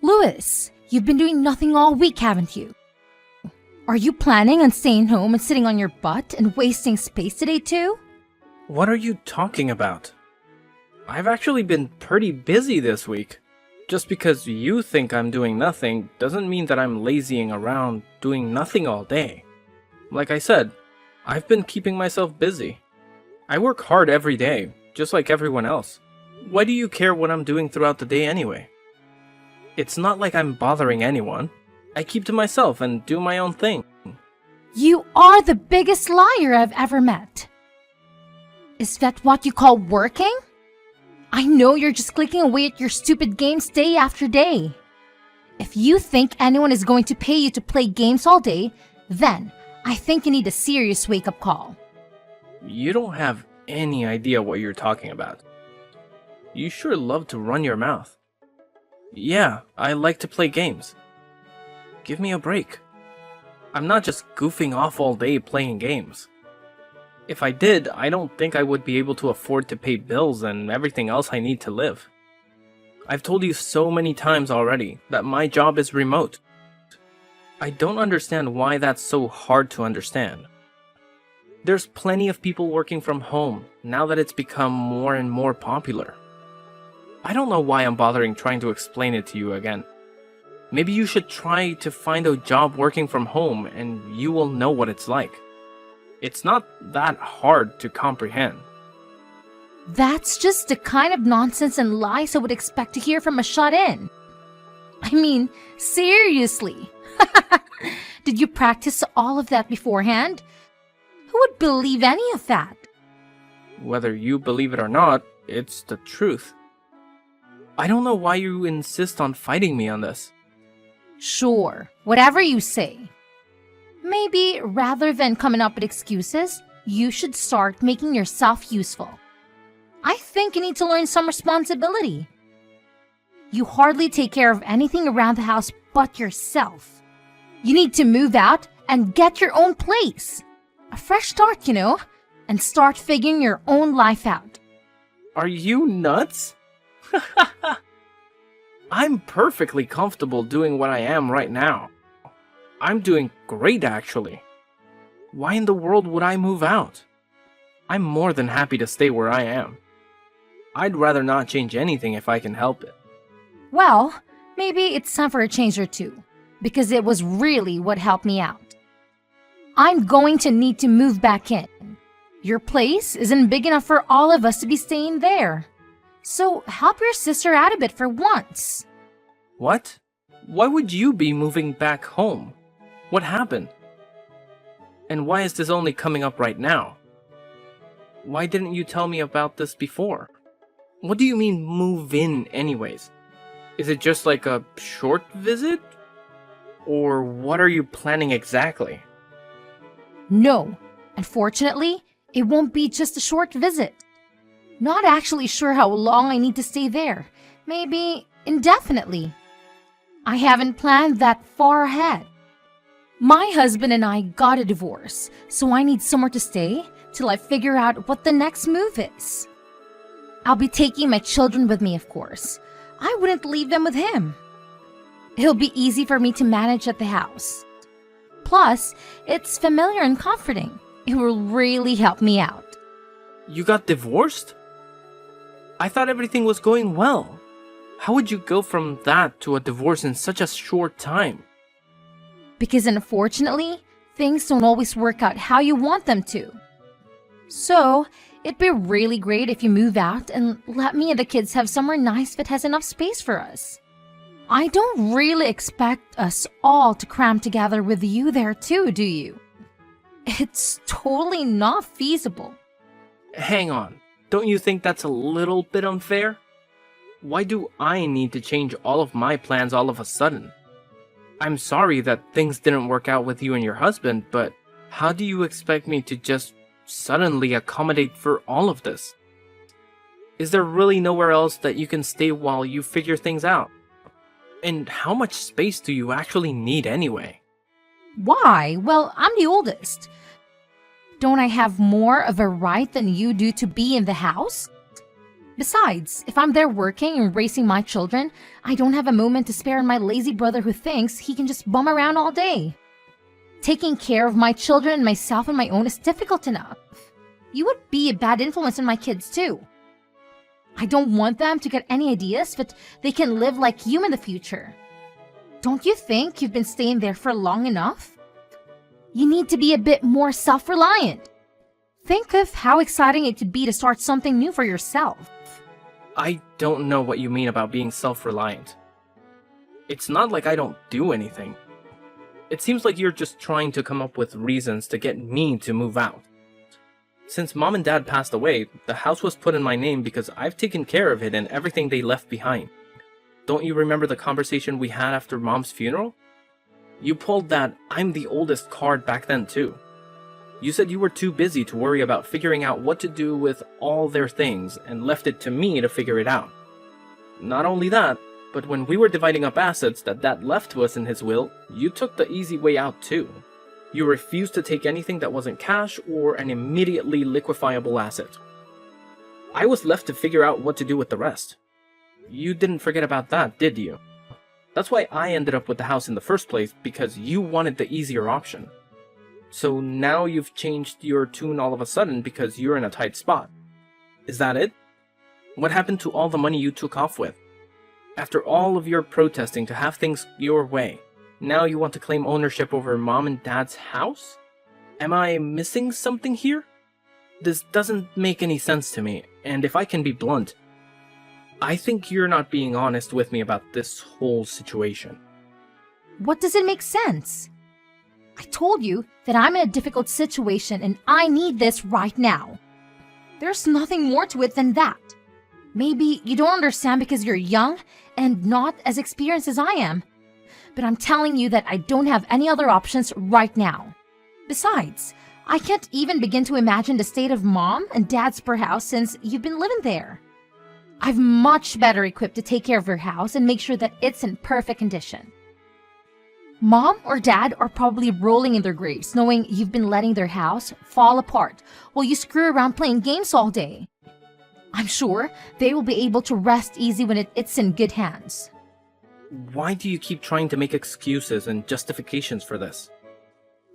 Louis, you've been doing nothing all week, haven't you? Are you planning on staying home and sitting on your butt and wasting space today too? What are you talking about? I've actually been pretty busy this week. Just because you think I'm doing nothing doesn't mean that I'm lazying around doing nothing all day. Like I said, I've been keeping myself busy. I work hard every day, just like everyone else. Why do you care what I'm doing throughout the day anyway? It's not like I'm bothering anyone. I keep to myself and do my own thing. You are the biggest liar I've ever met. Is that what you call working? I know you're just clicking away at your stupid games day after day. If you think anyone is going to pay you to play games all day, then I think you need a serious wake-up call. You don't have any idea what you're talking about. You sure love to run your mouth. Yeah, I like to play games. Give me a break. I'm not just goofing off all day playing games. If I did, I don't think I would be able to afford to pay bills and everything else I need to live. I've told you so many times already that my job is remote. I don't understand why that's so hard to understand. There's plenty of people working from home now that it's become more and more popular. I don't know why I'm bothering trying to explain it to you again. Maybe you should try to find a job working from home and you will know what it's like. It's not that hard to comprehend. That's just the kind of nonsense and lies I would expect to hear from a shut-in. I mean, seriously. Did you practice all of that beforehand? Who would believe any of that? Whether you believe it or not, it's the truth. I don't know why you insist on fighting me on this. Sure, whatever you say. Maybe rather than coming up with excuses, you should start making yourself useful. I think you need to learn some responsibility. You hardly take care of anything around the house but yourself. You need to move out and get your own place. A fresh start, and start figuring your own life out. Are you nuts? I'm perfectly comfortable doing what I am right now. I'm doing great, actually. Why in the world would I move out? I'm more than happy to stay where I am. I'd rather not change anything if I can help it. Well, maybe it's time for a change or two, because it was really what helped me out. I'm going to need to move back in. Your place isn't big enough for all of us to be staying there. So help your sister out a bit for once. What? Why would you be moving back home? What happened? And why is this only coming up right now? Why didn't you tell me about this before? What do you mean move in anyways? Is it just like a short visit? Or what are you planning exactly? No, unfortunately, it won't be just a short visit. Not actually sure how long I need to stay there. Maybe indefinitely. I haven't planned that far ahead. My husband and I got a divorce, so I need somewhere to stay till I figure out what the next move is. I'll be taking my children with me, of course. I wouldn't leave them with him. It'll be easy for me to manage at the house. Plus, it's familiar and comforting. It will really help me out. You got divorced? I thought everything was going well. How would you go from that to a divorce in such a short time? Because unfortunately, things don't always work out how you want them to. So, it'd be really great if you move out and let me and the kids have somewhere nice that has enough space for us. I don't really expect us all to cram together with you there too, do you? It's totally not feasible. Hang on. Don't you think that's a little bit unfair? Why do I need to change all of my plans all of a sudden? I'm sorry that things didn't work out with you and your husband, but how do you expect me to just suddenly accommodate for all of this? Is there really nowhere else that you can stay while you figure things out? And how much space do you actually need anyway? Why? Well, I'm the oldest. Don't I have more of a right than you do to be in the house? Besides, if I'm there working and raising my children, I don't have a moment to spare on my lazy brother who thinks he can just bum around all day. Taking care of my children and myself on my own is difficult enough. You would be a bad influence on my kids too. I don't want them to get any ideas that they can live like you in the future. Don't you think you've been staying there for long enough? You need to be a bit more self-reliant. Think of how exciting it could be to start something new for yourself. I don't know what you mean about being self-reliant. It's not like I don't do anything. It seems like you're just trying to come up with reasons to get me to move out. Since Mom and Dad passed away, the house was put in my name because I've taken care of it and everything they left behind. Don't you remember the conversation we had after Mom's funeral? You pulled that "I'm the oldest" card back then too. You said you were too busy to worry about figuring out what to do with all their things and left it to me to figure it out. Not only that, but when we were dividing up assets that Dad left to us in his will, you took the easy way out too. You refused to take anything that wasn't cash or an immediately liquefiable asset. I was left to figure out what to do with the rest. You didn't forget about that, did you? That's why I ended up with the house in the first place, because you wanted the easier option. So now you've changed your tune all of a sudden because you're in a tight spot. Is that it? What happened to all the money you took off with? After all of your protesting to have things your way, now you want to claim ownership over Mom and Dad's house? Am I missing something here? This doesn't make any sense to me, and if I can be blunt, I think you're not being honest with me about this whole situation. What does it make sense? I told you that I'm in a difficult situation and I need this right now. There's nothing more to it than that. Maybe you don't understand because you're young and not as experienced as I am. But I'm telling you that I don't have any other options right now. Besides, I can't even begin to imagine the state of Mom and Dad's spare house since you've been living there. I'm much better equipped to take care of your house and make sure that it's in perfect condition. Mom or Dad are probably rolling in their graves knowing you've been letting their house fall apart while you screw around playing games all day. I'm sure they will be able to rest easy when it's in good hands. Why do you keep trying to make excuses and justifications for this?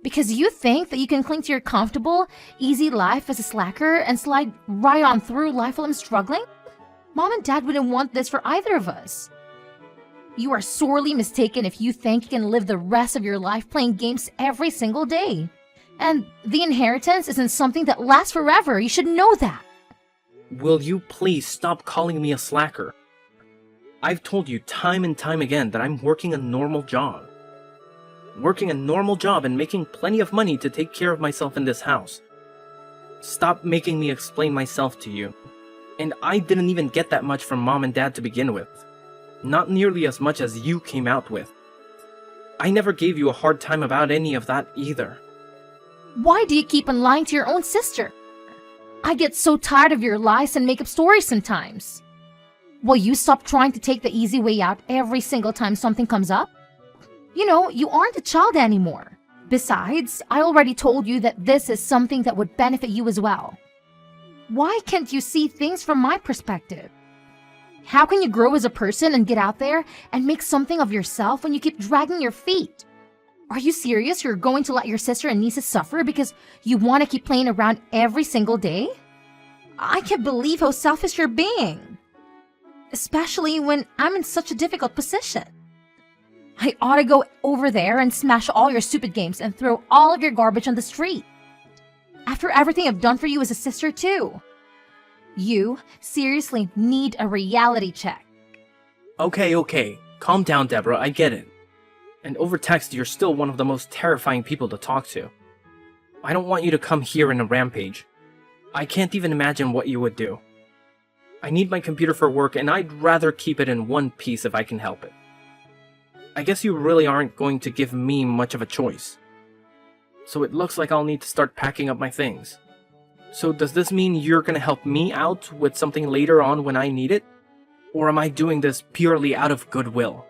Because you think that you can cling to your comfortable, easy life as a slacker and slide right on through life while I'm struggling? Mom and Dad wouldn't want this for either of us. You are sorely mistaken if you think you can live the rest of your life playing games every single day. And the inheritance isn't something that lasts forever. You should know that. Will you please stop calling me a slacker? I've told you time and time again that I'm working a normal job. Working a normal job and making plenty of money to take care of myself in this house. Stop making me explain myself to you. And I didn't even get that much from Mom and Dad to begin with. Not nearly as much as you came out with. I never gave you a hard time about any of that either. Why do you keep on lying to your own sister? I get so tired of your lies and make-up stories sometimes. Will you stop trying to take the easy way out every single time something comes up? You know, you aren't a child anymore. Besides, I already told you that this is something that would benefit you as well. Why can't you see things from my perspective? How can you grow as a person and get out there and make something of yourself when you keep dragging your feet? Are you serious you're going to let your sister and nieces suffer because you want to keep playing around every single day? I can't believe how selfish you're being. Especially when I'm in such a difficult position. I ought to go over there and smash all your stupid games and throw all of your garbage on the street. After everything I've done for you as a sister too. You seriously need a reality check. Okay. Calm down, Deborah, I get it. And over text, you're still one of the most terrifying people to talk to. I don't want you to come here in a rampage. I can't even imagine what you would do. I need my computer for work, and I'd rather keep it in one piece if I can help it. I guess you really aren't going to give me much of a choice. So it looks like I'll need to start packing up my things. So does this mean you're gonna help me out with something later on when I need it? Or am I doing this purely out of goodwill?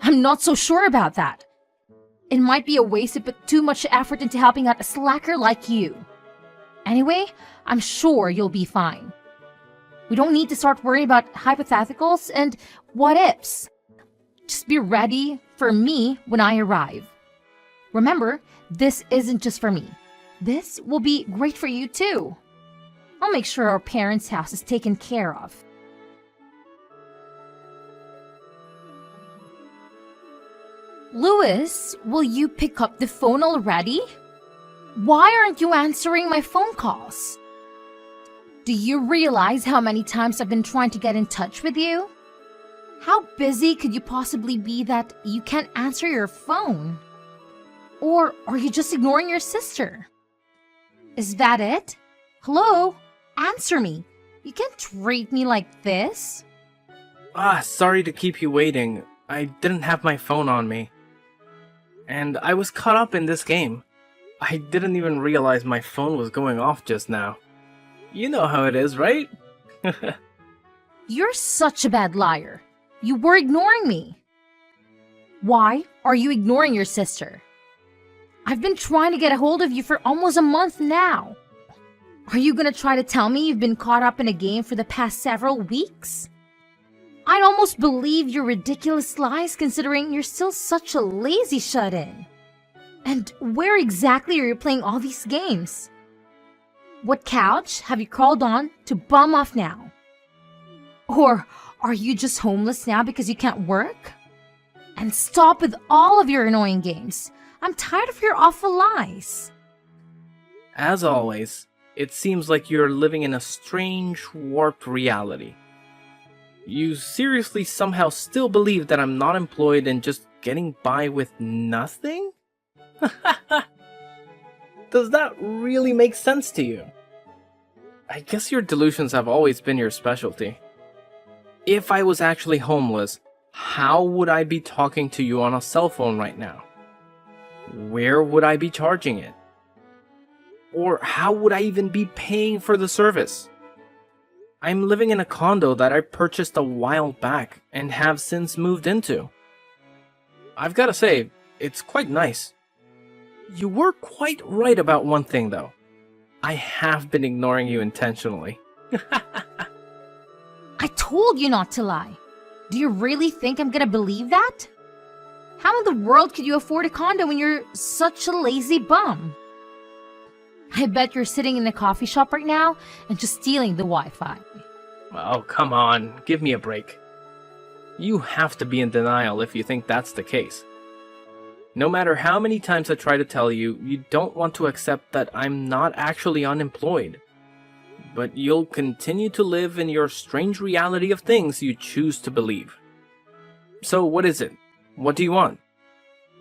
I'm not so sure about that. It might be a waste to put too much effort into helping out a slacker like you. Anyway, I'm sure you'll be fine. We don't need to start worrying about hypotheticals and what ifs. Just be ready for me when I arrive. Remember, this isn't just for me. This will be great for you too. I'll make sure our parents' house is taken care of. Louis, will you pick up the phone already? Why aren't you answering my phone calls? Do you realize how many times I've been trying to get in touch with you? How busy could you possibly be that you can't answer your phone? Or are you just ignoring your sister? Is that it? Hello? Answer me. You can't treat me like this. Sorry to keep you waiting. I didn't have my phone on me. And I was caught up in this game. I didn't even realize my phone was going off just now. You know how it is, right? You're such a bad liar. You were ignoring me. Why are you ignoring your sister? I've been trying to get a hold of you for almost a month now. Are you gonna try to tell me you've been caught up in a game for the past several weeks? I'd almost believe your ridiculous lies considering you're still such a lazy shut-in. And where exactly are you playing all these games? What couch have you crawled on to bum off now? Or are you just homeless now because you can't work? And stop with all of your annoying games. I'm tired of your awful lies. As always, it seems like you're living in a strange, warped reality. You seriously somehow still believe that I'm not employed and just getting by with nothing? Does that really make sense to you? I guess your delusions have always been your specialty. If I was actually homeless, how would I be talking to you on a cell phone right now? Where would I be charging it? Or how would I even be paying for the service? I'm living in a condo that I purchased a while back and have since moved into. I've gotta say, it's quite nice. You were quite right about one thing though. I have been ignoring you intentionally. I told you not to lie. Do you really think I'm gonna believe that? How in the world could you afford a condo when you're such a lazy bum? I bet you're sitting in a coffee shop right now and just stealing the Wi-Fi. Oh, come on, give me a break. You have to be in denial if you think that's the case. No matter how many times I try to tell you, you don't want to accept that I'm not actually unemployed. But you'll continue to live in your strange reality of things you choose to believe. So what is it? What do you want?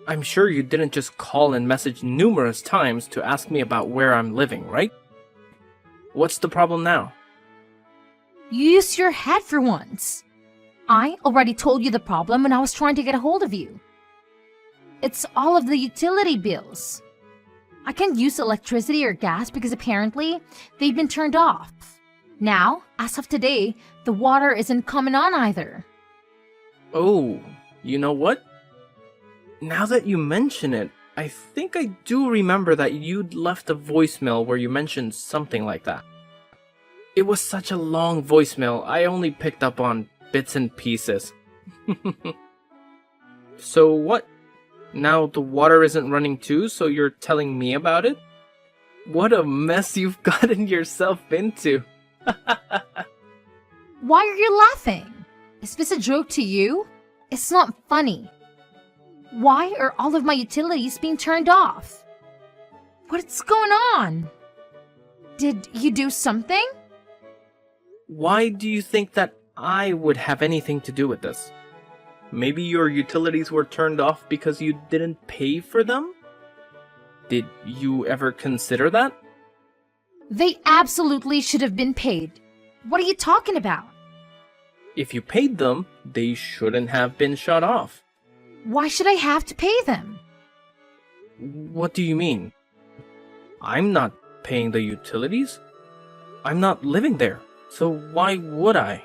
I'm sure you didn't just call and message numerous times to ask me about where I'm living, right? What's the problem now? Use your head for once. I already told you the problem when I was trying to get a hold of you. It's all of the utility bills. I can't use electricity or gas because apparently they've been turned off. Now, as of today, the water isn't coming on either. Oh, you know what? Now that you mention it, I think I do remember that you'd left a voicemail where you mentioned something like that. It was such a long voicemail, I only picked up on bits and pieces. So what? Now the water isn't running too, so you're telling me about it? What a mess you've gotten yourself into. Why are you laughing? Is this a joke to you? It's not funny. Why are all of my utilities being turned off? What's going on? Did you do something? Why do you think that I would have anything to do with this? Maybe your utilities were turned off because you didn't pay for them? Did you ever consider that? They absolutely should have been paid. What are you talking about? If you paid them, they shouldn't have been shut off. Why should I have to pay them? What do you mean? I'm not paying the utilities. I'm not living there, so why would I?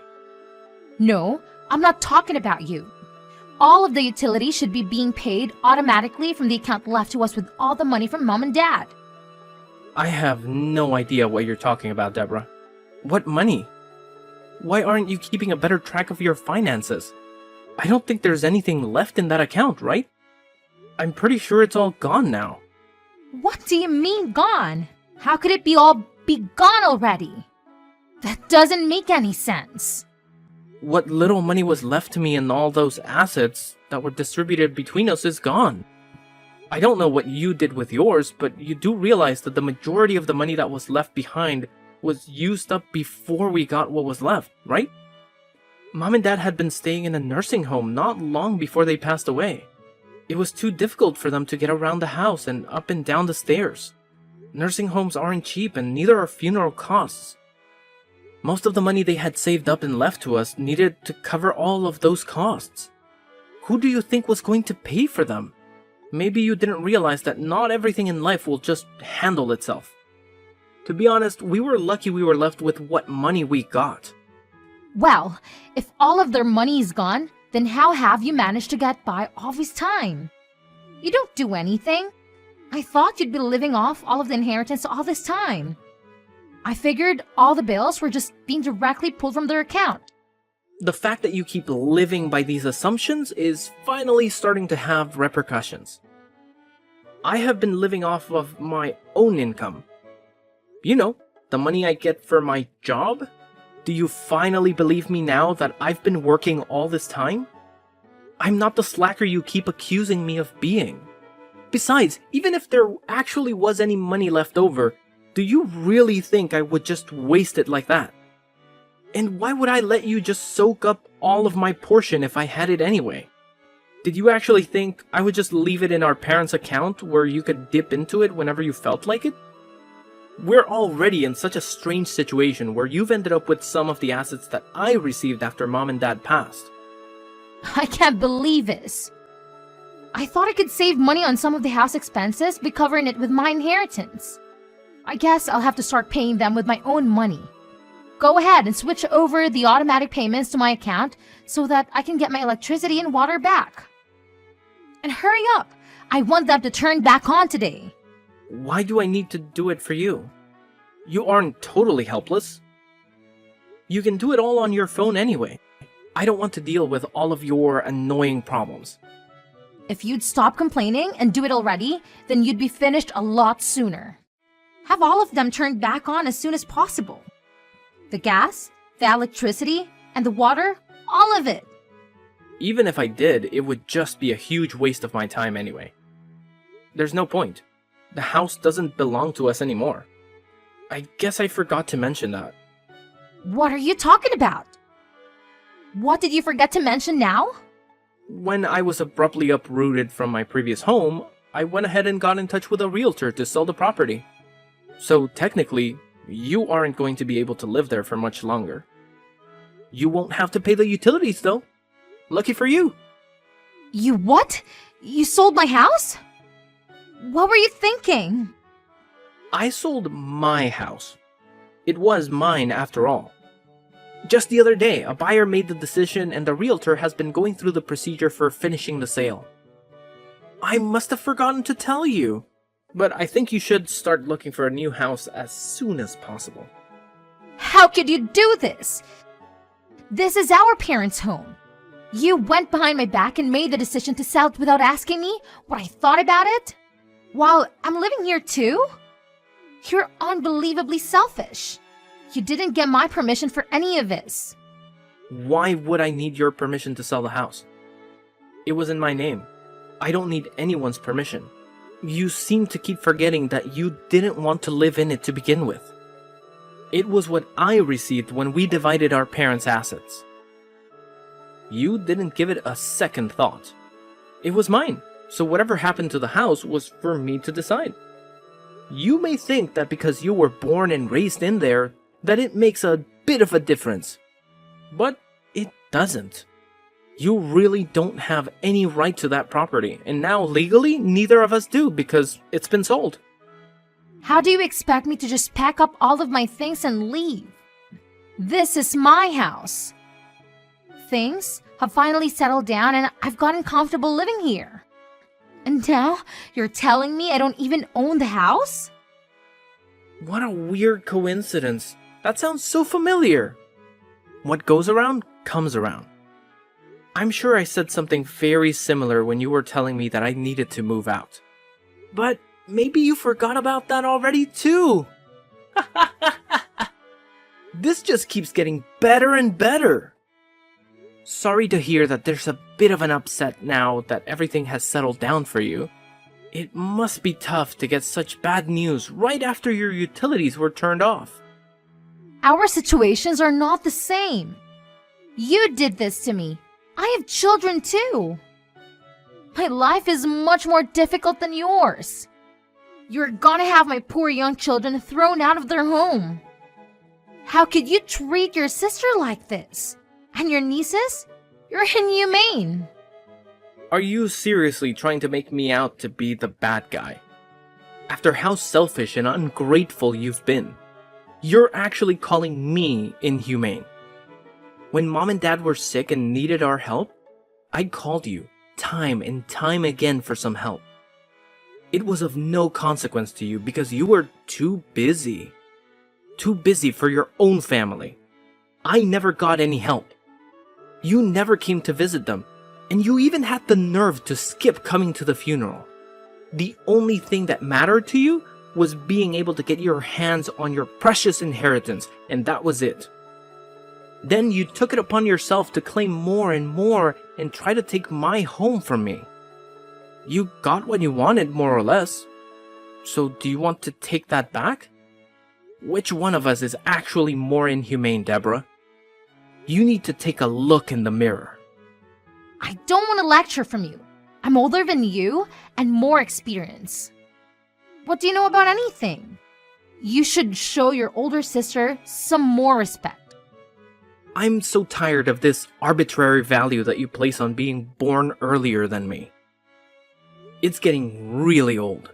No, I'm not talking about you. All of the utilities should be being paid automatically from the account left to us with all the money from Mom and Dad. I have no idea what you're talking about, Deborah. What money? Why aren't you keeping a better track of your finances? I don't think there's anything left in that account, right? I'm pretty sure it's all gone now. What do you mean gone? How could it be gone already? That doesn't make any sense. What little money was left to me in all those assets that were distributed between us is gone. I don't know what you did with yours, but you do realize that the majority of the money that was left behind was used up before we got what was left, right? Mom and Dad had been staying in a nursing home not long before they passed away. It was too difficult for them to get around the house and up and down the stairs. Nursing homes aren't cheap, and neither are funeral costs. Most of the money they had saved up and left to us needed to cover all of those costs. Who do you think was going to pay for them? Maybe you didn't realize that not everything in life will just handle itself. To be honest, we were lucky we were left with what money we got. Well, if all of their money is gone, then how have you managed to get by all this time? You don't do anything. I thought you'd be living off all of the inheritance all this time. I figured all the bills were just being directly pulled from their account. The fact that you keep living by these assumptions is finally starting to have repercussions. I have been living off of my own income. You know, the money I get for my job? Do you finally believe me now that I've been working all this time? I'm not the slacker you keep accusing me of being. Besides, even if there actually was any money left over, do you really think I would just waste it like that? And why would I let you just soak up all of my portion if I had it anyway? Did you actually think I would just leave it in our parents' account where you could dip into it whenever you felt like it? We're already in such a strange situation where you've ended up with some of the assets that I received after Mom and Dad passed. I can't believe this. I thought I could save money on some of the house expenses by covering it with my inheritance. I guess I'll have to start paying them with my own money. Go ahead and switch over the automatic payments to my account so that I can get my electricity and water back. And hurry up! I want them to turn back on today. Why do I need to do it for you? You aren't totally helpless. You can do it all on your phone anyway. I don't want to deal with all of your annoying problems. If you'd stop complaining and do it already, then you'd be finished a lot sooner. Have all of them turned back on as soon as possible. The gas, the electricity, and the water, all of it. Even if I did, it would just be a huge waste of my time anyway. There's no point. The house doesn't belong to us anymore. I guess I forgot to mention that. What are you talking about? What did you forget to mention now? When I was abruptly uprooted from my previous home, I went ahead and got in touch with a realtor to sell the property. So technically, you aren't going to be able to live there for much longer. You won't have to pay the utilities though. Lucky for you. You what? You sold my house? What were you thinking? I sold my house. It was mine after all. Just the other day, a buyer made the decision and the realtor has been going through the procedure for finishing the sale. I must have forgotten to tell you, but I think you should start looking for a new house as soon as possible. How could you do this? This is our parents' home. You went behind my back and made the decision to sell it without asking me what I thought about it? While I'm living here too? You're unbelievably selfish. You didn't get my permission for any of this. Why would I need your permission to sell the house? It was in my name. I don't need anyone's permission. You seem to keep forgetting that you didn't want to live in it to begin with. It was what I received when we divided our parents' assets. You didn't give it a second thought. It was mine, so whatever happened to the house was for me to decide. You may think that because you were born and raised in there, that it makes a bit of a difference. But it doesn't. You really don't have any right to that property, and now legally, neither of us do because it's been sold. How do you expect me to just pack up all of my things and leave? This is my house. Things have finally settled down and I've gotten comfortable living here. And now you're telling me I don't even own the house? What a weird coincidence. That sounds so familiar. What goes around comes around. I'm sure I said something very similar when you were telling me that I needed to move out. But maybe you forgot about that already too. This just keeps getting better and better. Sorry to hear that there's a bit of an upset now that everything has settled down for you. It must be tough to get such bad news right after your utilities were turned off. Our situations are not the same. You did this to me. I have children too. My life is much more difficult than yours. You're gonna have my poor young children thrown out of their home. How could you treat your sister like this? And your nieces? You're inhumane. Are you seriously trying to make me out to be the bad guy? After how selfish and ungrateful you've been, you're actually calling me inhumane. When Mom and Dad were sick and needed our help, I called you time and time again for some help. It was of no consequence to you because you were too busy. Too busy for your own family. I never got any help. You never came to visit them, and you even had the nerve to skip coming to the funeral. The only thing that mattered to you was being able to get your hands on your precious inheritance, and that was it. Then you took it upon yourself to claim more and more and try to take my home from me. You got what you wanted, more or less. So do you want to take that back? Which one of us is actually more inhumane, Deborah? You need to take a look in the mirror. I don't want to lecture from you. I'm older than you and more experience. What do you know about anything? You should show your older sister some more respect. I'm so tired of this arbitrary value that you place on being born earlier than me. It's getting really old.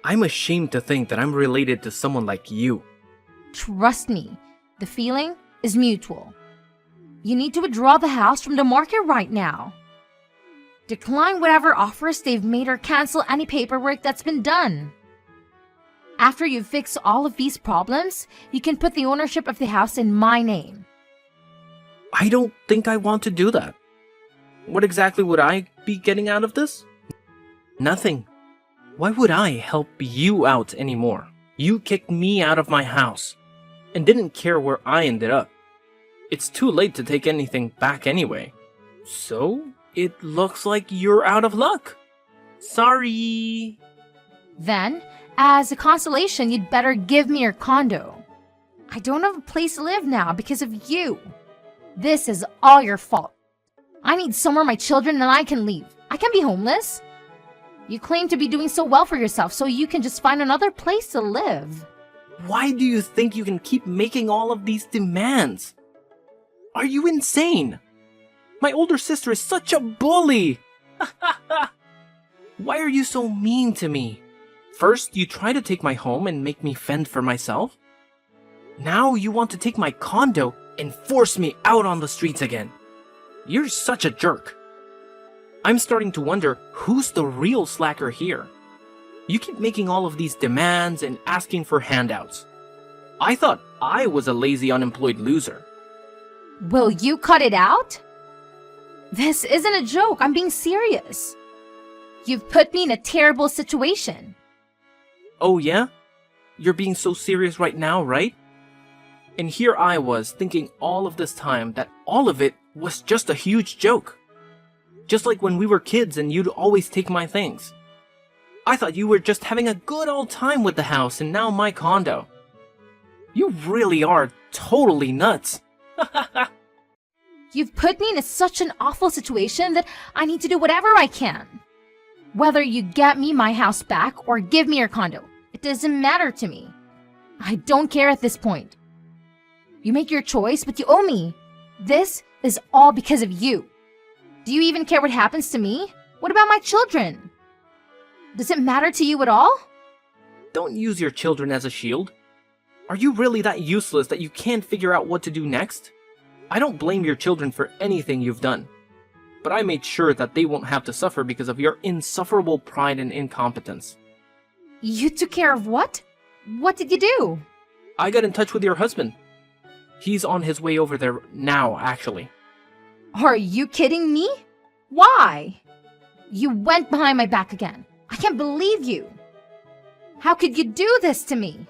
I'm ashamed to think that I'm related to someone like you. Trust me, the feeling is mutual. You need to withdraw the house from the market right now. Decline whatever offers they've made or cancel any paperwork that's been done. After you fix all of these problems, you can put the ownership of the house in my name. I don't think I want to do that. What exactly would I be getting out of this? Nothing. Why would I help you out anymore? You kicked me out of my house and didn't care where I ended up. It's too late to take anything back anyway. So, it looks like you're out of luck. Sorry. Then, as a consolation, you'd better give me your condo. I don't have a place to live now because of you. This is all your fault. I need somewhere my children and I can leave. I can't be homeless. You claim to be doing so well for yourself, so you can just find another place to live. Why do you think you can keep making all of these demands? Are you insane? My older sister is such a bully. Why are you so mean to me? First, you try to take my home and make me fend for myself. Now you want to take my condo and force me out on the streets again. You're such a jerk. I'm starting to wonder who's the real slacker here. You keep making all of these demands and asking for handouts. I thought I was a lazy unemployed loser. Will you cut it out? This isn't a joke. I'm being serious. You've put me in a terrible situation. Oh yeah? You're being so serious right now, right? And here I was thinking all of this time that all of it was just a huge joke. Just like when we were kids and you'd always take my things. I thought you were just having a good old time with the house and now my condo. You really are totally nuts. You've put me in such an awful situation that I need to do whatever I can. Whether you get me my house back or give me your condo, it doesn't matter to me. I don't care at this point. You make your choice, but you owe me. This is all because of you. Do you even care what happens to me? What about my children? Does it matter to you at all? Don't use your children as a shield. Are you really that useless that you can't figure out what to do next? I don't blame your children for anything you've done. But I made sure that they won't have to suffer because of your insufferable pride and incompetence. You took care of what? What did you do? I got in touch with your husband. He's on his way over there now, actually. Are you kidding me? Why? You went behind my back again. I can't believe you. How could you do this to me?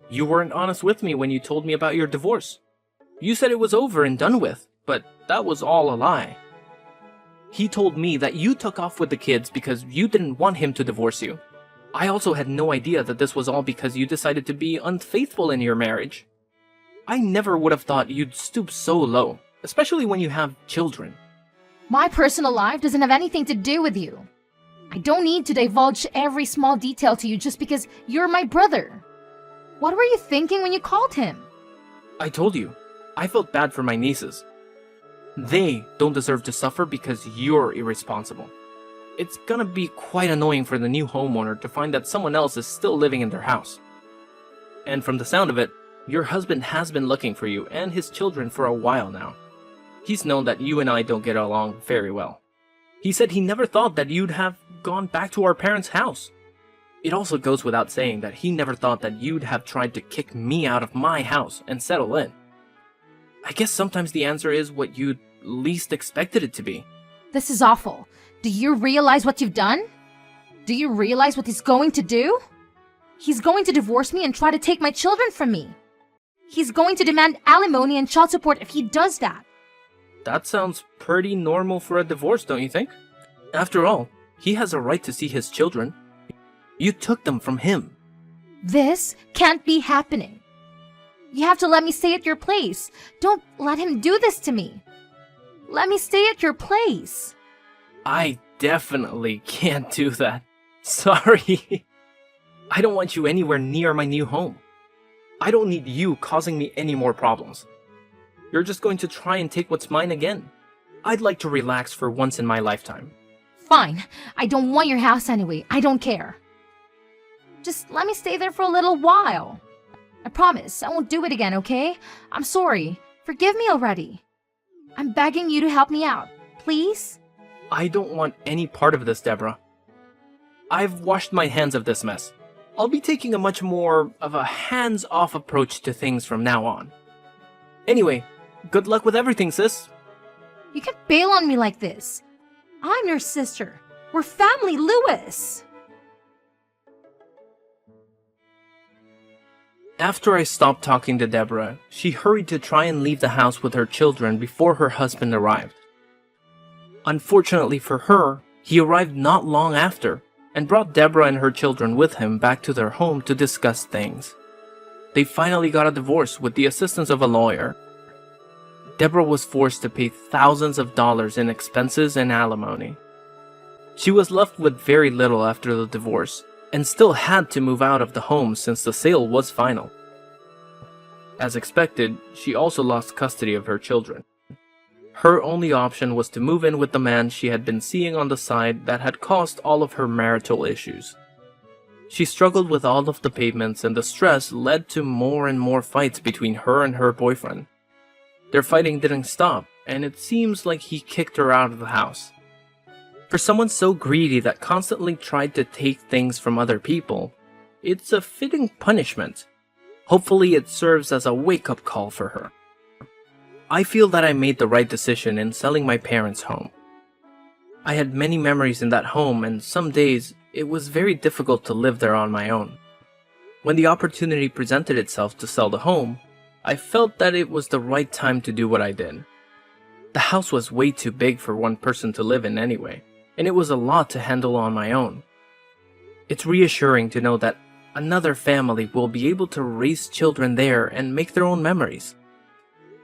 You weren't honest with me when you told me about your divorce. You said it was over and done with, but that was all a lie. He told me that you took off with the kids because you didn't want him to divorce you. I also had no idea that this was all because you decided to be unfaithful in your marriage. I never would have thought you'd stoop so low, especially when you have children. My personal life doesn't have anything to do with you. I don't need to divulge every small detail to you just because you're my brother. What were you thinking when you called him? I told you, I felt bad for my nieces. They don't deserve to suffer because you're irresponsible. It's gonna be quite annoying for the new homeowner to find that someone else is still living in their house. And from the sound of it, your husband has been looking for you and his children for a while now. He's known that you and I don't get along very well. He said he never thought that you'd have gone back to our parents' house. It also goes without saying that he never thought that you'd have tried to kick me out of my house and settle in. I guess sometimes the answer is what you'd least expected it to be. This is awful. Do you realize what you've done? Do you realize what he's going to do? He's going to divorce me and try to take my children from me. He's going to demand alimony and child support if he does that. That sounds pretty normal for a divorce, don't you think? After all, he has a right to see his children. You took them from him. This can't be happening. You have to let me stay at your place. Don't let him do this to me. Let me stay at your place. I definitely can't do that. Sorry. I don't want you anywhere near my new home. I don't need you causing me any more problems. You're just going to try and take what's mine again. I'd like to relax for once in my lifetime. Fine. I don't want your house anyway. I don't care. Just let me stay there for a little while. I promise I won't do it again, okay? I'm sorry. Forgive me already. I'm begging you to help me out. Please? I don't want any part of this, Deborah. I've washed my hands of this mess. I'll be taking a much more of a hands-off approach to things from now on. Anyway, good luck with everything, sis. You can't bail on me like this. I'm your sister. We're family, Lewis. After I stopped talking to Deborah, she hurried to try and leave the house with her children before her husband arrived. Unfortunately for her, he arrived not long after and brought Deborah and her children with him back to their home to discuss things. They finally got a divorce with the assistance of a lawyer. Deborah was forced to pay thousands of dollars in expenses and alimony. She was left with very little after the divorce, and still had to move out of the home since the sale was final. As expected, she also lost custody of her children. Her only option was to move in with the man she had been seeing on the side that had caused all of her marital issues. She struggled with all of the payments, and the stress led to more and more fights between her and her boyfriend. Their fighting didn't stop, and it seems like he kicked her out of the house. For someone so greedy that constantly tried to take things from other people, it's a fitting punishment. Hopefully it serves as a wake-up call for her. I feel that I made the right decision in selling my parents' home. I had many memories in that home, and some days it was very difficult to live there on my own. When the opportunity presented itself to sell the home, I felt that it was the right time to do what I did. The house was way too big for one person to live in anyway, and it was a lot to handle on my own. It's reassuring to know that another family will be able to raise children there and make their own memories.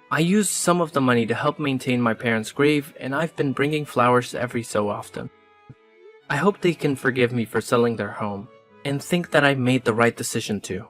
I used some of the money to help maintain my parents' grave, and I've been bringing flowers every so often. I hope they can forgive me for selling their home, and think that I made the right decision too.